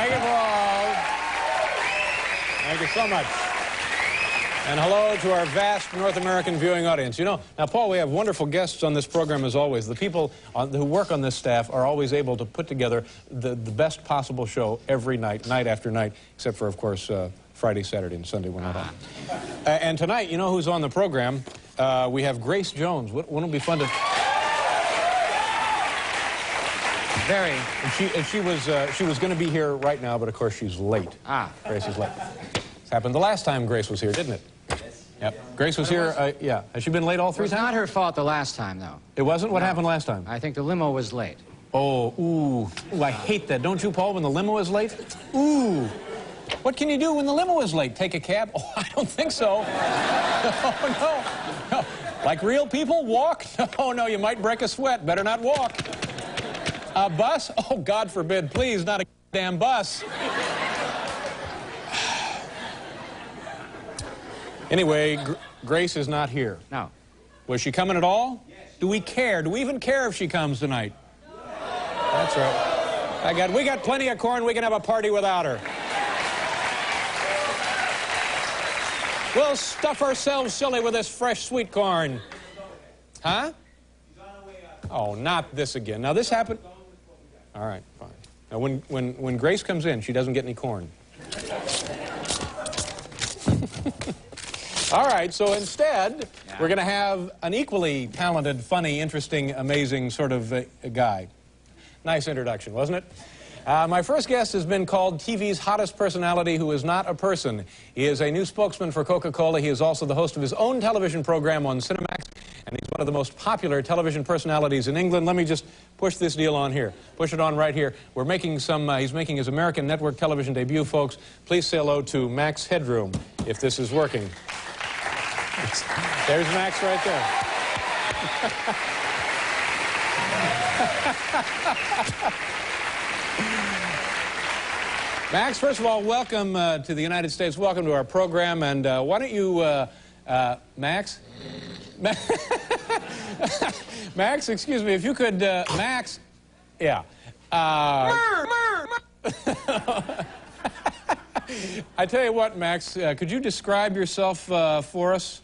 Thank you, Paul. Thank you so much. And hello to our vast North American viewing audience. You know, now, Paul, we have wonderful guests on this program as always. The people who work on this staff are always able to put together the best possible show every night, night after night, except for, of course, Friday, Saturday, and Sunday we're not on. And tonight, you know who's on the program? We have Grace Jones. Wouldn't it be fun to... Very. And she was going to be here right now, but of course she's late. Grace is late. This happened the last time Grace was here, didn't it? Yes. Yep. Grace was here, yeah. Has she been late all 3 times? It was not her fault the last time, though. It wasn't? What happened last time? I think the limo was late. Oh, ooh, I hate that. Don't you, Paul, when the limo is late? Ooh. What can you do when the limo is late? Take a cab? Oh, I don't think so. No. Like real people, walk? No, you might break a sweat. Better not walk. A bus? Oh, God forbid. Please, not a damn bus. Anyway, Grace is not here. No. Was she coming at all? Yes. Do we care? Do we even care if she comes tonight? No. That's right. We got plenty of corn. We can have a party without her. We'll stuff ourselves silly with this fresh sweet corn. Huh? Oh, not this again. Now, this happened... All right, fine. Now, when Grace comes in, she doesn't get any corn. All right, so instead, we're going to have an equally talented, funny, interesting, amazing sort of guy. Nice introduction, wasn't it? My first guest has been called TV's hottest personality who is not a person. He is a new spokesman for Coca-Cola. He is also the host of his own television program on Cinemax, and he's one of the most popular television personalities in England. Let me just push this deal on here. Push it on right here. We're making some, he's making his American network television debut, folks. Please say hello to Max Headroom, if this is working. There's Max right there. Max, first of all, welcome to the United States. Welcome to our program. And why don't you, Max? Max, excuse me, if you could, Max, yeah. I tell you what, Max, could you describe yourself for us?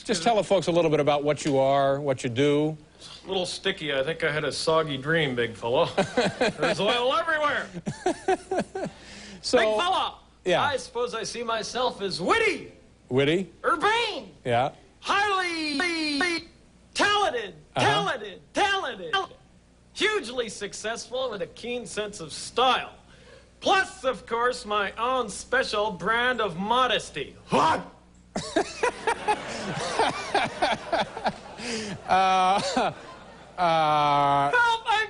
Just tell the folks a little bit about what you are, what you do. A little sticky. I think I had a soggy dream, big fella. There's oil everywhere. So, big fella. Yeah. I suppose I see myself as witty. Witty? Urbane. Yeah. Highly talented. Hugely successful with a keen sense of style. Plus, of course, my own special brand of modesty. What? Help, I'm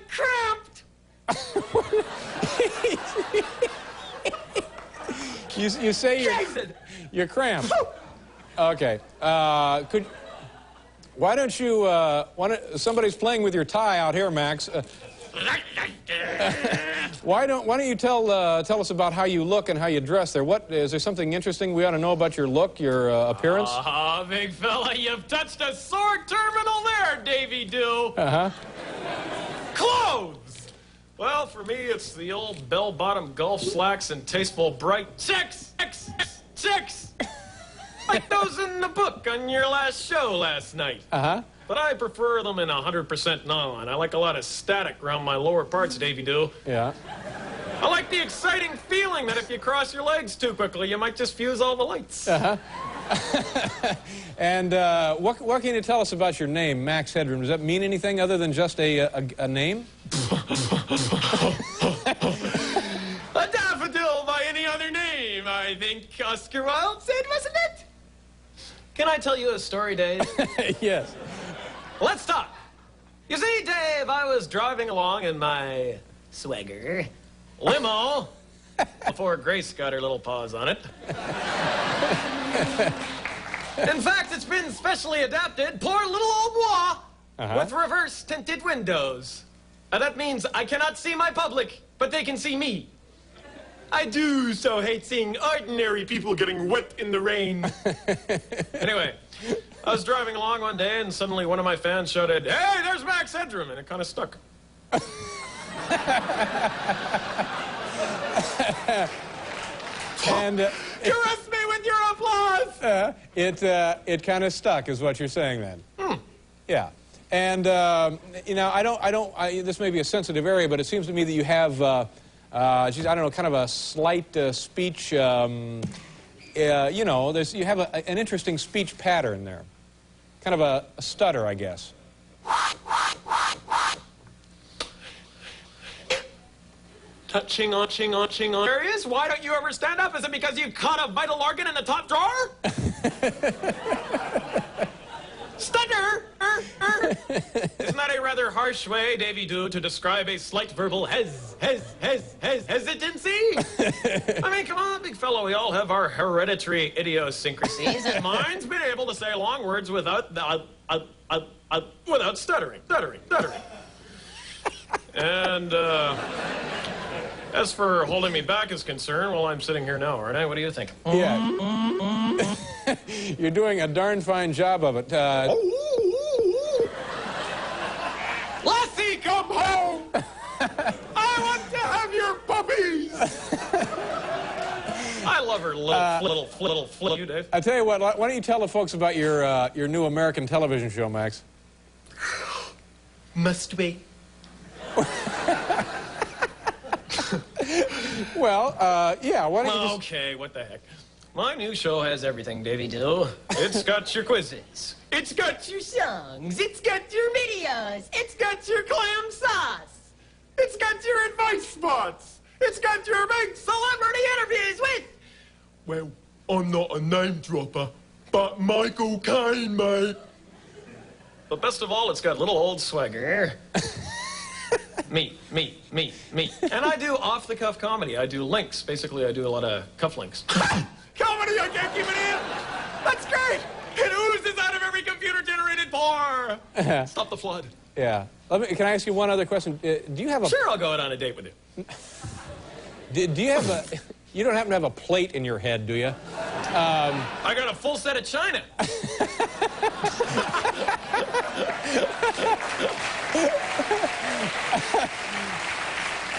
cramped! you say you're cramped. Okay. Why don't you, somebody's playing with your tie out here, Max. Why don't you tell us about how you look and how you dress there? Is there something interesting we ought to know about your look, your appearance? Big fella, you've touched a sore terminal there, Davy Doo. Clothes! Well, for me, it's the old bell-bottom golf slacks and tasteful bright chicks! Like those in the book on your last show last night. But I prefer them in 100% nylon. I like a lot of static around my lower parts, Davy Doo. Yeah. I like the exciting feeling that if you cross your legs too quickly, you might just fuse all the lights. And what can you tell us about your name, Max Headroom? Does that mean anything other than just a name? A daffodil by any other name, I think Oscar Wilde said, wasn't it? Can I tell you a story, Dave? Yes. Let's talk. You see, Dave, I was driving along in my swagger limo before Grace got her little paws on it. In fact, it's been specially adapted, poor little old moi, with reverse tinted windows. That means I cannot see my public, but they can see me. I do so hate seeing ordinary people getting wet in the rain. Anyway, I was driving along one day, and suddenly one of my fans shouted, "Hey, there's Max Headroom," and it kind of stuck. And Caress me with your applause! it kind of stuck, is what you're saying then. Yeah. And, you know, this may be a sensitive area, but it seems to me that you have, geez, I don't know, kind of a slight speech, you know, you have an interesting speech pattern there. Kind of a stutter, I guess. Touching on. Areas? Why don't you ever stand up? Is it because you caught a vital organ in the top drawer? Stutter! Isn't that a rather harsh way, Davy Doo, to describe a slight verbal hesitancy? I mean, come on, big fellow, we all have our hereditary idiosyncrasies, and mine's been able to say long words without stuttering. And, as for holding me back is concerned, well, I'm sitting here now, aren't I? What do you think? Yeah. You're doing a darn fine job of it. Lassie, come home! I want to have your puppies! I love her little you, Dave. I tell you what, why don't you tell the folks about your new American television show, Max? Must we? Well, yeah, why don't you just... Okay, what the heck. My new show has everything, Davy Doo. It's got your quizzes. It's got your songs. It's got your videos. It's got your clam sauce. It's got your advice spots. It's got your big celebrity interviews with... Well, I'm not a name dropper, but Michael Caine, mate. But best of all, it's got little old swagger. Me. And I do off-the-cuff comedy. I do links. Basically, I do a lot of cufflinks. Comedy, I can't keep it in! That's great! It oozes out of every computer-generated pore! Stop the flood. Yeah. Can I ask you one other question? Do you have a... Sure, I'll go out on a date with you. Do you have a... You don't happen to have a plate in your head, do you? I got a full set of china.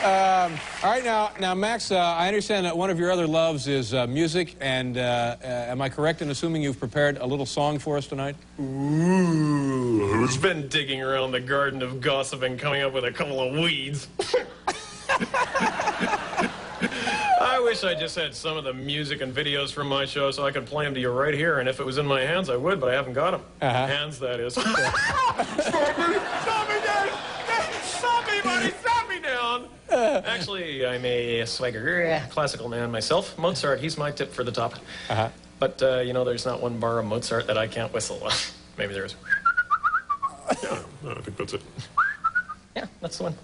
All right, now, Max, I understand that one of your other loves is music, and am I correct in assuming you've prepared a little song for us tonight? Ooh, who's been digging around the garden of gossip and coming up with a couple of weeds? I wish I just had some of the music and videos from my show so I could play them to you right here, and if it was in my hands, I would, but I haven't got them. Hands, that is. Stop me, Dad! Stop me, buddy! Stop me down! Actually, I'm a swagger, classical man myself. Mozart, he's my tip for the top. But, you know, there's not one bar of Mozart that I can't whistle. Maybe there is. Yeah, I think that's it. Yeah, that's the one.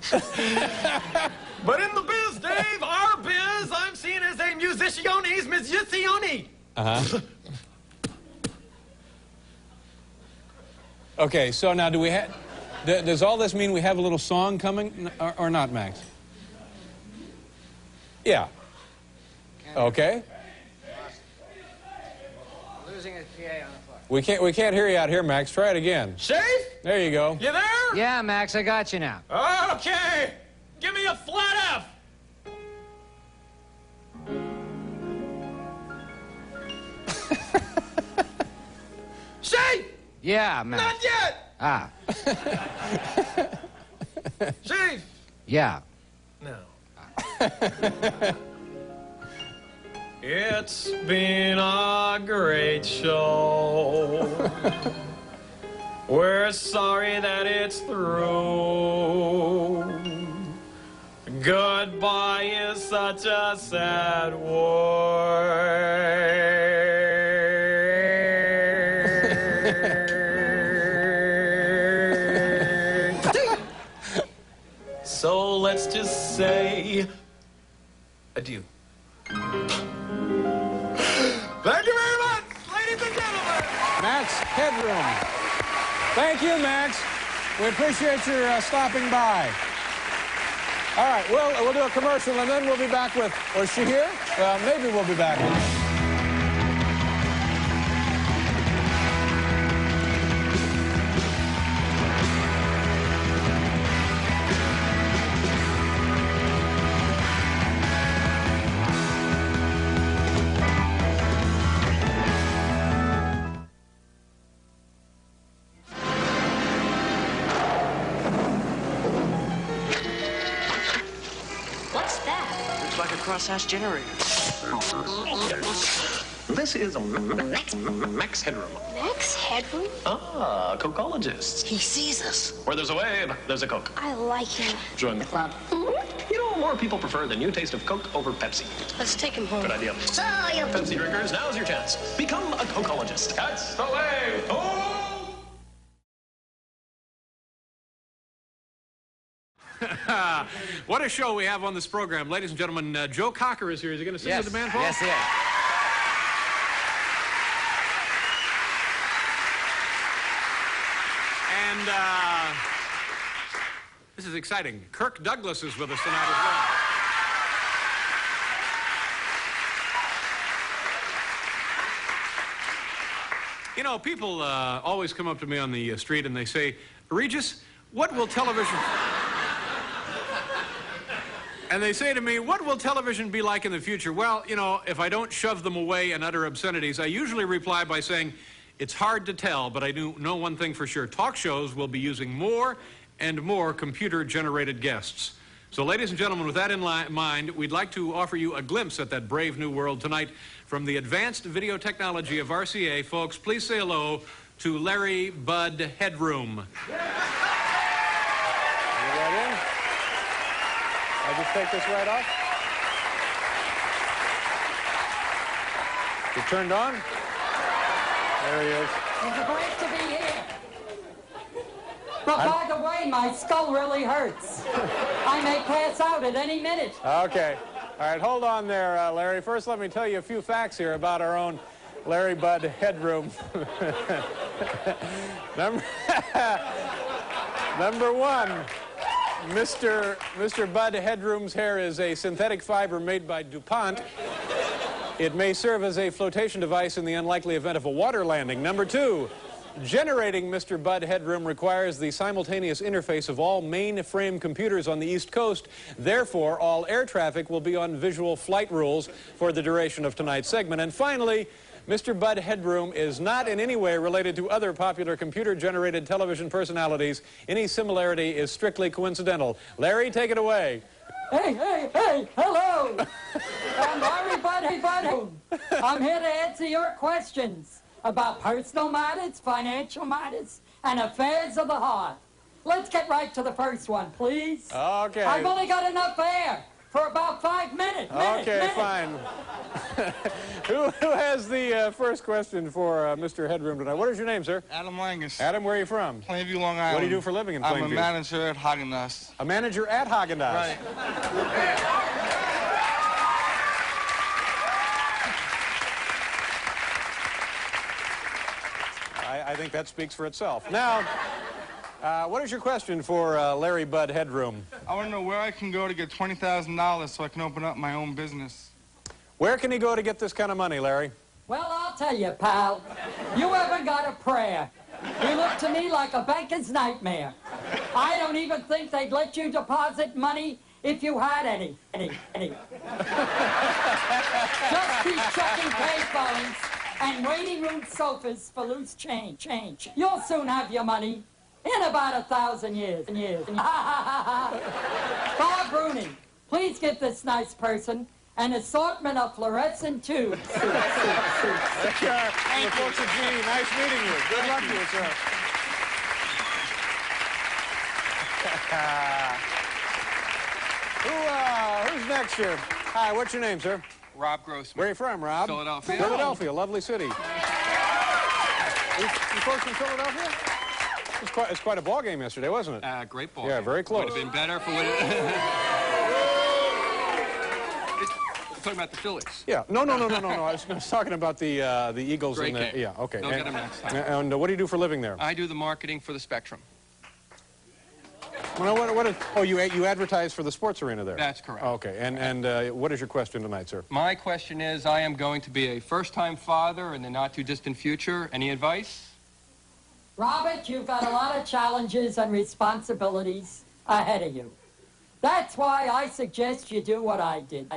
But in the biz, Dave, our biz, I'm seen as a musicione, musicione. Okay, so now do we have... Does all this mean we have a little song coming, or not, Max? Yeah. Okay. Losing a PA on the floor. We can't hear you out here, Max. Try it again. Safe? There you go. You there? Yeah, Max, I got you now. Okay. Give me a flat F. Safe? Yeah, Max. Not yet. Ah, Safe? yeah. No. It's been a great show. We're sorry that it's through. Goodbye is such a sad word. So let's just say adieu. Thank you very much, ladies and gentlemen. Max Headroom. Thank you, Max. We appreciate your stopping by. All right, we'll do a commercial, and then we'll be back with... Or is she here? Maybe we'll be back with... that? Looks like a cross-hatch generator. This is Max Headroom. Max Headroom? Ah, Cokeologist. He sees us. Where there's a wave, there's a Coke. I like him. Join the club. You know, more people prefer the new taste of Coke over Pepsi. Let's take him home. Good idea. So you... Pepsi drinkers, now's your chance. Become a Cokeologist. That's the way. What a show we have on this program. Ladies and gentlemen, Joe Cocker is here. Is he going to sing with the band, Paul? Yes, yes. And this is exciting. Kirk Douglas is with us tonight as well. You know, people always come up to me on the street and they say, Regis, what will television... And they say to me, what will television be like in the future? Well, you know, if I don't shove them away and utter obscenities, I usually reply by saying, it's hard to tell, but I do know one thing for sure. Talk shows will be using more and more computer-generated guests. So, ladies and gentlemen, with that in mind, we'd like to offer you a glimpse at that brave new world tonight from the advanced video technology of RCA. Folks, please say hello to Larry Bud Headroom. I'll just take this right off. You turned on? There he is. It's great to be here. But by the way, my skull really hurts. I may pass out at any minute. Okay. All right, hold on there, Larry. First, let me tell you a few facts here about our own Larry Bud Headroom. Number one. Mr. Bud Headroom's hair is a synthetic fiber made by DuPont. It may serve as a flotation device in the unlikely event of a water landing. Number two, generating Mr. Bud Headroom requires the simultaneous interface of all mainframe computers on the East Coast. Therefore, all air traffic will be on visual flight rules for the duration of tonight's segment. And finally, Mr. Bud Headroom is not in any way related to other popular computer-generated television personalities. Any similarity is strictly coincidental. Larry, take it away. Hey, hello. I'm Larry Bud Headroom. I'm here to answer your questions about personal matters, financial matters, and affairs of the heart. Let's get right to the first one, please. Okay. I've only got enough air for about 5 minutes. Okay, fine. Who has the first question for Mr. Headroom tonight? What is your name, sir? Adam Langus. Adam, where are you from? Plainview, Long Island. What do you do for a living in Plainview? I'm a manager at Haagen-Dazs. A manager at Haagen-Dazs? Right. I think that speaks for itself. Now, what is your question for Larry Bud Headroom? I want to know where I can go to get $20,000 so I can open up my own business. Where can he go to get this kind of money, Larry? Well, I'll tell you, pal. You haven't got a prayer. You look to me like a banker's nightmare. I don't even think they'd let you deposit money if you had any. Just keep checking payphones and waiting room sofas for loose change. You'll soon have your money in about 1,000 years. Bob Rooney, please give this nice person an assortment of fluorescent tubes. Thank you. Folks at GE. Nice meeting you. Good luck to you, sir. Who's next here? Hi, what's your name, sir? Rob Grossman. Where are you from, Rob? Philadelphia. Philadelphia, lovely city. You folks from Philadelphia? It's quite a ball game yesterday, wasn't it? Great ball. Yeah, very close. Would have been better if it would talking about the Phillies. Yeah. No. I was talking about the Eagles. Great and the, game. yeah, okay. They'll get them next time. And what do you do for a living there? I do the marketing for the Spectrum. Well, you advertise for the sports arena there? That's correct. Okay. And what is your question tonight, sir? My question is, I am going to be a first-time father in the not-too-distant future. Any advice? Robert, you've got a lot of challenges and responsibilities ahead of you. That's why I suggest you do what I did.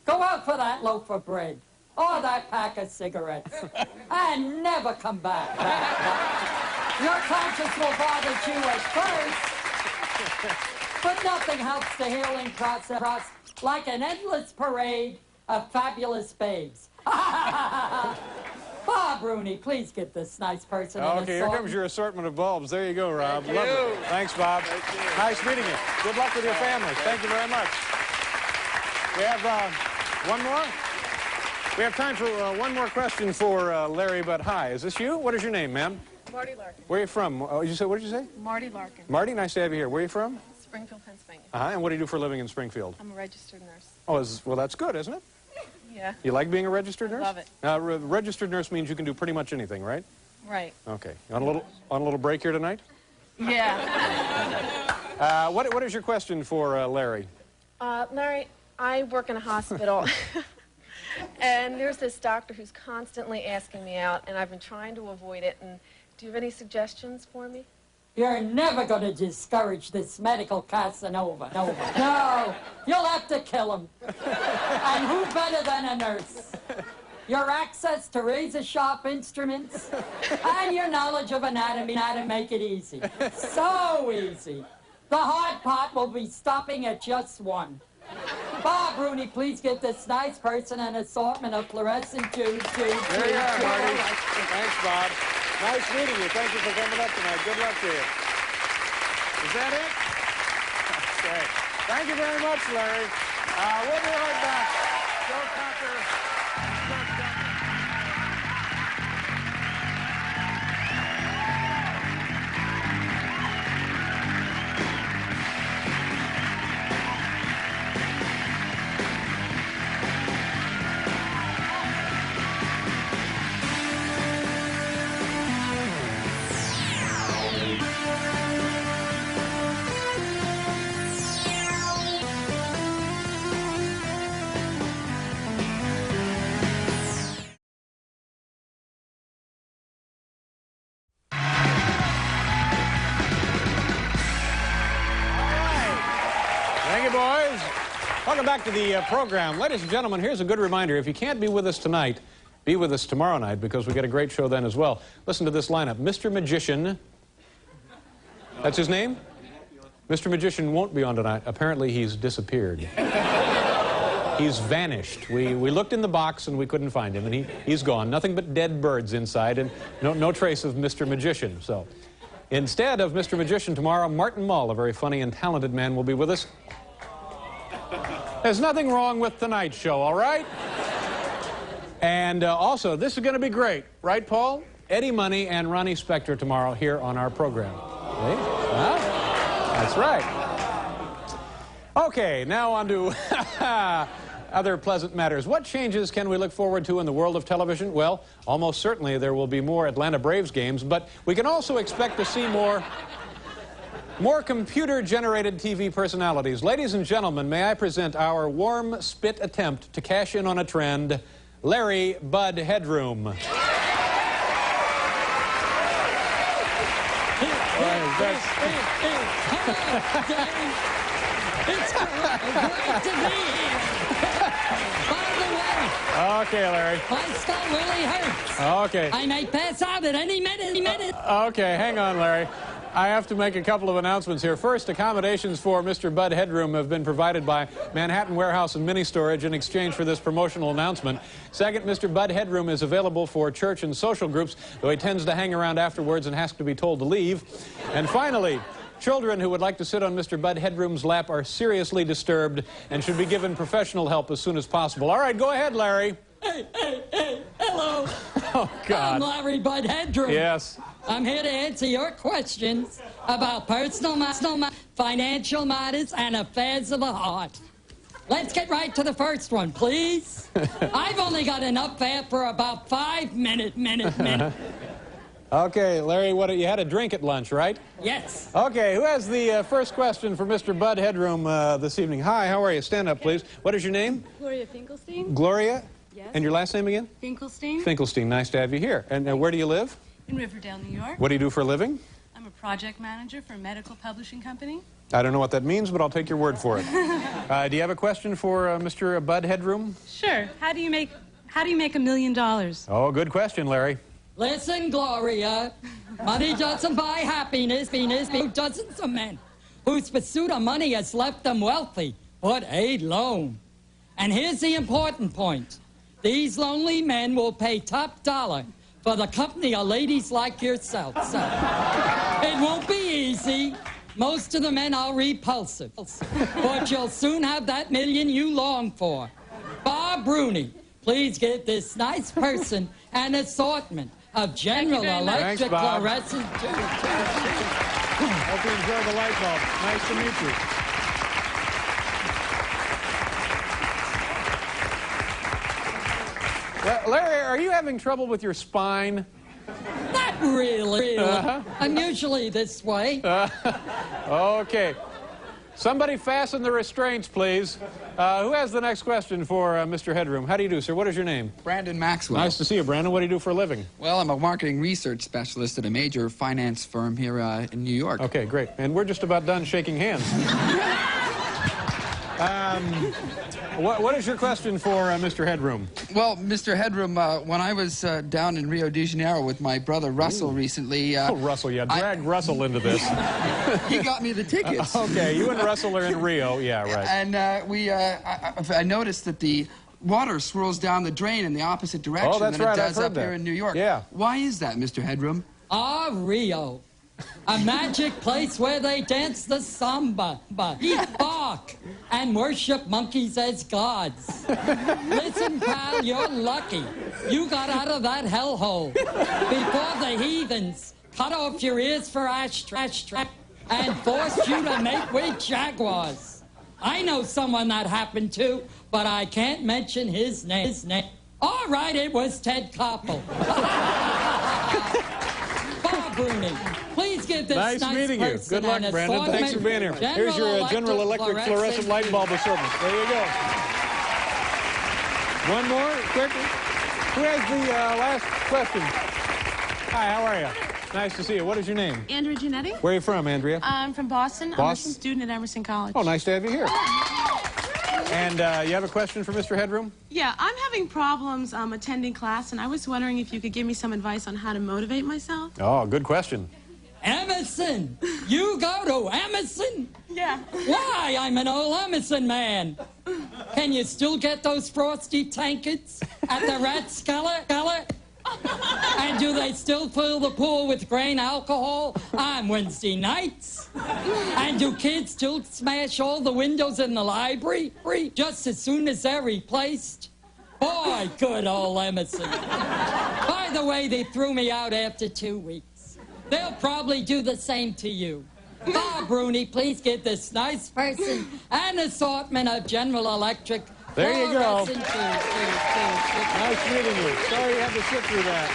Go out for that loaf of bread or that pack of cigarettes and never come back. Your conscience will bother you at first, but nothing helps the healing process like an endless parade of fabulous babes. Bob Rooney, please get this nice person. Okay, here comes your assortment of bulbs. There you go, Rob. Love it. Thanks, Bob. Nice meeting you. Good luck with your families. Thank you very much. We have one more? We have time for one more question for Larry, but hi. Is this you? What is your name, ma'am? Marty Larkin. Where are you from? What did you say? Marty Larkin. Marty, nice to have you here. Where are you from? Springfield, Pennsylvania. And what do you do for a living in Springfield? I'm a registered nurse. Oh, well, that's good, isn't it? Yeah. You like being a registered nurse? Love it. Registered nurse means you can do pretty much anything, right? Right. Okay. You on a little break here tonight? Yeah. What is your question for Larry? Larry, I work in a hospital. And there's this doctor who's constantly asking me out, and I've been trying to avoid it. And do you have any suggestions for me? You're never going to discourage this medical Casanova. No, you'll have to kill him. And who better than a nurse? Your access to razor-sharp instruments and your knowledge of anatomy make it easy. So easy. The hard part will be stopping at just one. Bob Rooney, please get this nice person an assortment of fluorescent tubes. There you are, Marty. Thanks, Bob. Nice meeting you. Thank you for coming up tonight. Good luck to you. Is that it? Okay. Thank you very much, Larry. We'll be right back. Joe Cocker. Boys. Welcome back to the program. Ladies and gentlemen, here's a good reminder. If you can't be with us tonight, be with us tomorrow night because we get a great show then as well. Listen to this lineup. Mr. Magician. That's his name? Mr. Magician won't be on tonight. Apparently he's disappeared. He's vanished. We looked in the box and we couldn't find him, and he's gone. Nothing but dead birds inside and no trace of Mr. Magician. So instead of Mr. Magician tomorrow, Morton, a very funny and talented man, will be with us. There's nothing wrong with tonight's show, all right? And also, this is going to be great, right, Paul? Eddie Money and Ronnie Spector tomorrow here on our program. See? Huh? That's right. Okay, now on to other pleasant matters. What changes can we look forward to in the world of television? Well, almost certainly there will be more Atlanta Braves games, but we can also expect to see more computer-generated TV personalities. Ladies and gentlemen, may I present our warm spit attempt to cash in on a trend, Larry Bud Headroom. It's great to be here. By the way, okay, Larry. my skull really hurts. Okay. I may pass out at any minute. Okay, hang on, Larry. I have to make a couple of announcements here. First, accommodations for Mr. Bud Headroom have been provided by Manhattan Warehouse and Mini Storage in exchange for this promotional announcement. Second, Mr. Bud Headroom is available for church and social groups, though he tends to hang around afterwards and has to be told to leave. And finally, children who would like to sit on Mr. Bud Headroom's lap are seriously disturbed and should be given professional help as soon as possible. All right, go ahead, Larry. Hey, hello. Oh, God. I'm Larry Bud Headroom. Yes. I'm here to answer your questions about personal, financial matters, and affairs of the heart. Let's get right to the first one, please. I've only got enough air for about 5 minutes. Okay, Larry, you had a drink at lunch, right? Yes. Okay, who has the first question for Mr. Bud Headroom this evening? Hi, how are you? Stand up, please. What is your name? Gloria Finkelstein. Gloria? Yes. And your last name again? Finkelstein. Finkelstein, nice to have you here. And where do you live? In Riverdale, New York. What do you do for a living? I'm a project manager for a medical publishing company. I don't know what that means, but I'll take your word for it. Do you have a question for Mr. Bud Headroom? Sure. How do you make $1 million? Oh, good question, Larry. Listen, Gloria, money doesn't buy happiness. Dozens of men whose pursuit of money has left them wealthy but a loan. And here's the important point. These lonely men will pay top dollar for the company of ladies like yourself. So, it won't be easy. Most of the men are repulsive. But you'll soon have that million you long for. Bob Rooney, please give this nice person an assortment of General Electric fluorescent. Hope you enjoy the light bulb. Nice to meet you. Larry, are you having trouble with your spine? Not really. I'm usually this way. Okay. Somebody fasten the restraints, please. Who has the next question for Mr. Headroom? How do you do, sir? What is your name? Brandon Maxwell. Nice to see you, Brandon. What do you do for a living? Well, I'm a marketing research specialist at a major finance firm here in New York. Okay, great. And we're just about done shaking hands. What is your question for Mr. Headroom? Well, Mr. Headroom, when I was down in Rio de Janeiro with my brother Russell recently... oh, Russell, yeah. Drag Russell into this. He got me the tickets. Okay, you and Russell are in Rio. Yeah, right. And I noticed that the water swirls down the drain in the opposite direction than it does up here in New York. Yeah. Why is that, Mr. Headroom? Rio. A magic place where they dance the samba, eat bark, and worship monkeys as gods. Listen, pal, you're lucky. You got out of that hellhole before the heathens cut off your ears for ashtray and forced you to make with jaguars. I know someone that happened to, but I can't mention his name. All right, it was Ted Koppel. Bob Rooney, please give this nice meeting you. Good luck, Brandon. Thanks for being here. Here's your General Electric fluorescent light bulb assortment. There you go. One more, quickly. Who has the last question? Hi, how are you? Nice to see you. What is your name? Andrea Giannetti. Where are you from, Andrea? I'm from Boston. Boston? I'm a student at Emerson College. Oh, nice to have you here. And you have a question for Mr. Headroom? Yeah, I'm having problems attending class, and I was wondering if you could give me some advice on how to motivate myself. Oh, good question. Emerson! You go to Emerson? Yeah. Why? I'm an old Emerson man. Can you still get those frosty tankards at the Rathskeller? And do they still fill the pool with grain alcohol on Wednesday nights? And do kids still smash all the windows in the library just as soon as they're replaced? Boy, good old Emerson. By the way, they threw me out after 2 weeks. They'll probably do the same to you. Bob Rooney, please give this nice person an assortment of General Electric. There you go. Nice meeting you. Sorry you had to sit through that.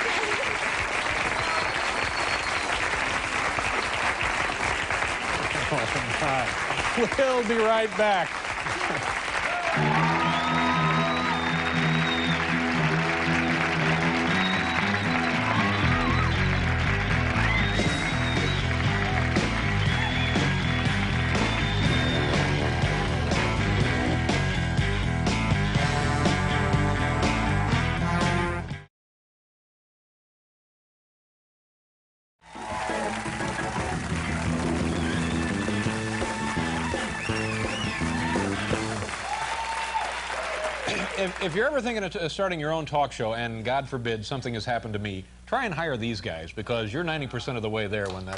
Oh, my. We'll be right back. If you're ever thinking of starting your own talk show, and God forbid something has happened to me, try and hire these guys, because you're 90% of the way there when that...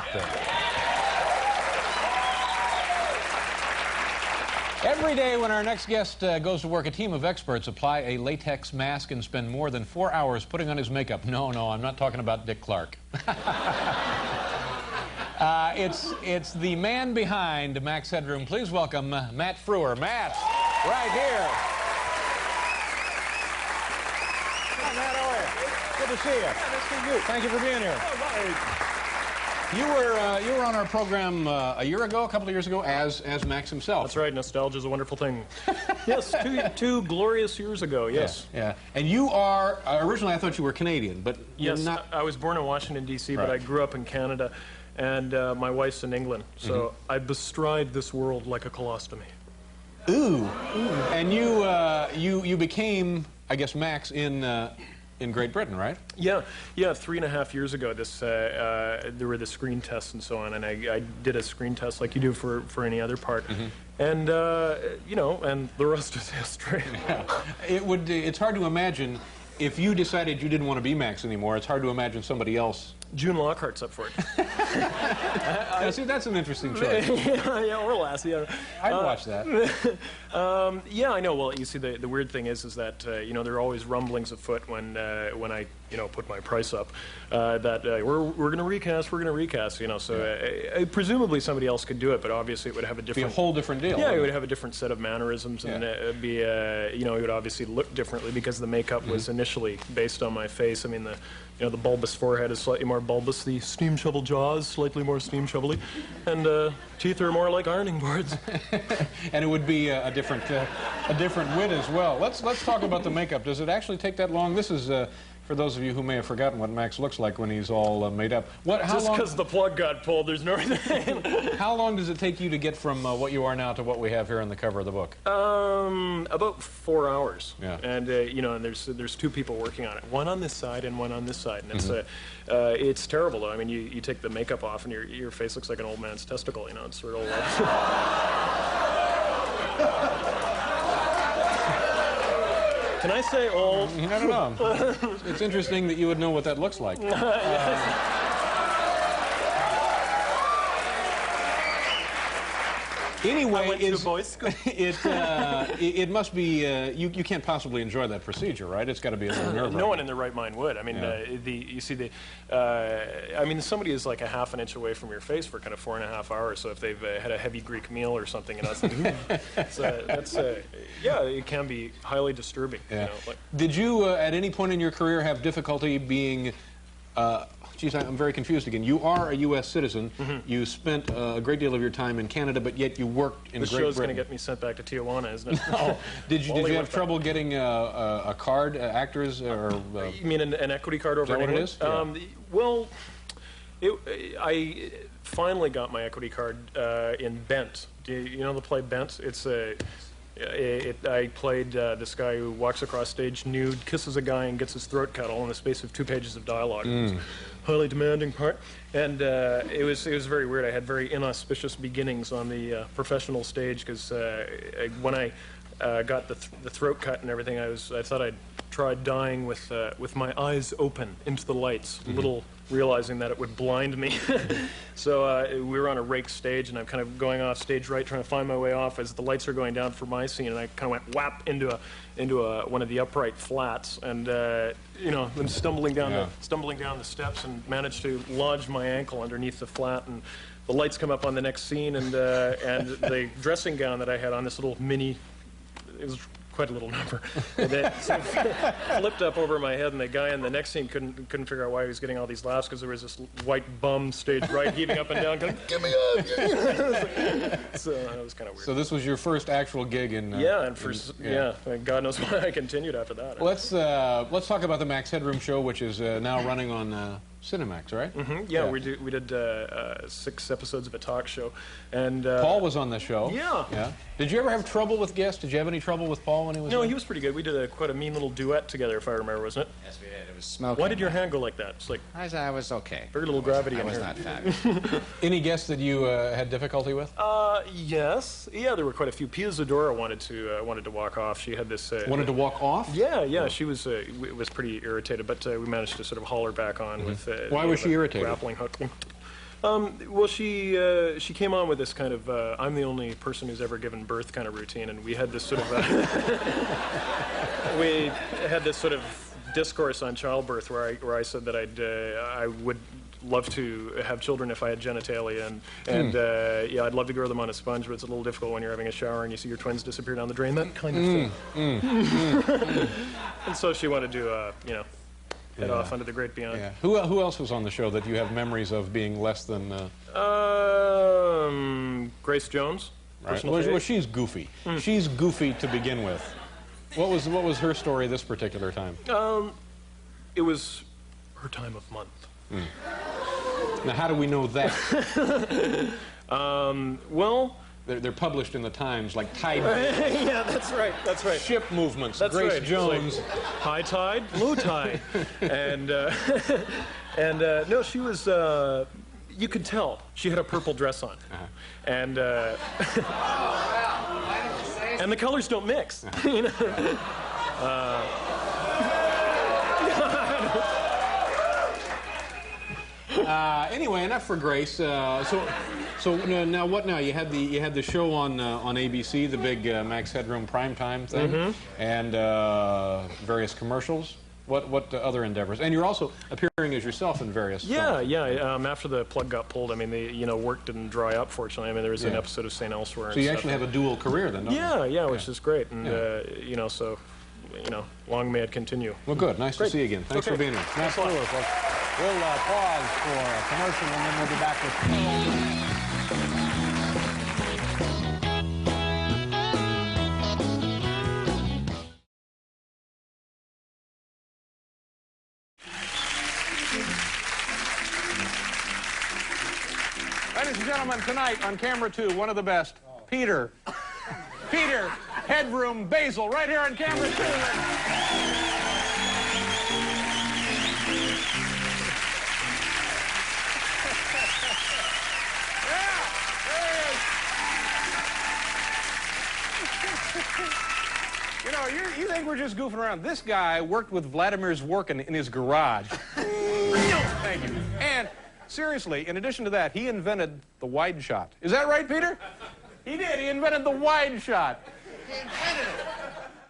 Every day when our next guest goes to work, a team of experts apply a latex mask and spend more than 4 hours putting on his makeup. No, I'm not talking about Dick Clark. It's the man behind Max Headroom. Please welcome Matt Frewer. Matt, right here. Hi, Matt, how are you? Good to see you. Yeah, nice to meet you. Thank you for being here. You were on our program a year ago, a couple of years ago, as Max himself. That's right. Nostalgia is a wonderful thing. Yes, two glorious years ago. Yes. Yeah. And you are originally, I thought you were Canadian, but yes, you're not. I was born in Washington D.C., right. But I grew up in Canada, and my wife's in England. So I bestride this world like a colostomy. Ooh. And you became, I guess, Max in in Great Britain, right? Yeah, 3.5 years ago, there were the screen tests and so on, and I did a screen test like you do for any other part, and you know, and the rest is history. Yeah. It's hard to imagine if you decided you didn't want to be Max anymore. It's hard to imagine somebody else. June Lockhart's up for it. See, that's an interesting choice. yeah, or Lassie. I'd watch that. Yeah, I know. Well, you see, the weird thing is that you know, there are always rumblings afoot when I put my price up that we're going to recast, You know, so presumably somebody else could do it, but obviously it would have a different, be a whole different deal. Yeah, it would have a different set of mannerisms, and it'd be you know, it would obviously look differently because the makeup was initially based on my face. I mean, the bulbous forehead is slightly more bulbous, the steam shovel jaws slightly more steam shovelly, and teeth are more like ironing boards. And it would be a different wit as well. Let's talk about the makeup. Does it actually take that long? This is for those of you who may have forgotten what Max looks like when he's all made up. Just because the plug got pulled, there's no reason. How long does it take you to get from what you are now to what we have here on the cover of the book? About 4 hours. Yeah. And you know, and there's two people working on it, one on this side and one on this side, and it's terrible though. I mean, you take the makeup off and your face looks like an old man's testicle. You know, it's sort of. Can I say old? No. It's interesting that you would know what that looks like. Anyway, it must be, you can't possibly enjoy that procedure, right? It's got to be a little nerve-wracking. No one in their right mind would. I mean, you see, I mean, somebody is like a half an inch away from your face for kind of 4.5 hours, so if they've had a heavy Greek meal or something, and yeah, it can be highly disturbing. Yeah. You know, like, did you, at any point in your career, have difficulty being... geez, I'm very confused again. You are a U.S. citizen. You spent a great deal of your time in Canada, but yet you worked in Great Britain. The show's going to get me sent back to Tijuana, isn't it? No. Did you have trouble getting a card, actors, or... you mean an equity card over in England? Is that what it is? Yeah. Well, I finally got my equity card in Bent. Do you know the play Bent? It's I played this guy who walks across stage nude, kisses a guy, and gets his throat cut all in the space of 2 pages of dialogue. It was a highly demanding part, and it was very weird. I had very inauspicious beginnings on the professional stage because when I got the throat cut and everything, I thought I'd tried dying with my eyes open into the lights, little realizing that it would blind me. So we were on a rake stage, and I'm kind of going off stage right, trying to find my way off as the lights are going down for my scene, and I kind of went whap into one of the upright flats, and you know, I'm stumbling down the steps, and managed to lodge my ankle underneath the flat, and the lights come up on the next scene, and the dressing gown that I had on, this little mini, it was quite a little number, and it sort of flipped up over my head, and the guy in the next scene couldn't figure out why he was getting all these laughs, because there was this white bum stage right heaving up and down going, "Get me up!" So that was kind of weird. So this was your first actual gig in... and God knows why I continued after that. Let's talk about the Max Headroom show, which is now running on Cinemax, right? Yeah, we did 6 episodes of a talk show, and Paul was on the show. Yeah. Did you ever have trouble with guests? Did you have any trouble with Paul when he was? No, he was pretty good. We did quite a mean little duet together, if I remember, wasn't it? Yes, we did. It was smoking. Why did your hand go like that? It's like I was okay. Very little gravity in I was here. not fabulous. Any guests that you had difficulty with? Yes. Yeah, there were quite a few. Pia Zadora wanted to walk off. She had this. Wanted to walk off? Yeah. She was pretty irritated, but we managed to sort of haul her back on with. Why was she irritated? Grappling hook. Well, she came on with this kind of I'm the only person who's ever given birth kind of routine, and we had this sort of discourse on childbirth where I said that I would love to have children if I had genitalia, and yeah, I'd love to grow them on a sponge, but it's a little difficult when you're having a shower and you see your twins disappear down the drain, that kind of thing. And so she wanted to, head off under the great beyond. Yeah. Who else was on the show that you have memories of being less than? Grace Jones. Right. Well, she's goofy. She's goofy to begin with. What was her story this particular time? It was her time of month. Now, how do we know that? Well, they're published in the Times, like tide. Yeah, that's right. That's right. Ship movements. That's Grace right. Jones. Like high tide, low tide, and no, she was. You could tell she had a purple dress on, and and the colors don't mix. You know? Anyway, enough for Grace. So now what now? You had the show on ABC, the big Max Headroom primetime thing, and various commercials. What other endeavors? And you're also appearing as yourself in various. Yeah, yeah. After the plug got pulled, I mean, work didn't dry up. Fortunately, I mean, there was an episode of St. Elsewhere. So you actually have a dual career then, don't you? Yeah, which is great, and so. Long may it continue. Well, good. Nice to see you again. Thanks for being here. Thanks a lot. We'll pause for a commercial, and then we'll be back with. Ladies and gentlemen, tonight on camera 2, one of the best, Peter, Headroom, Basil, right here on camera 2. You know, you think we're just goofing around. This guy worked with Vladimir's work in his garage. Thank you. And seriously, in addition to that, he invented the wide shot. Is that right, Peter? He did. He invented the wide shot. He invented it.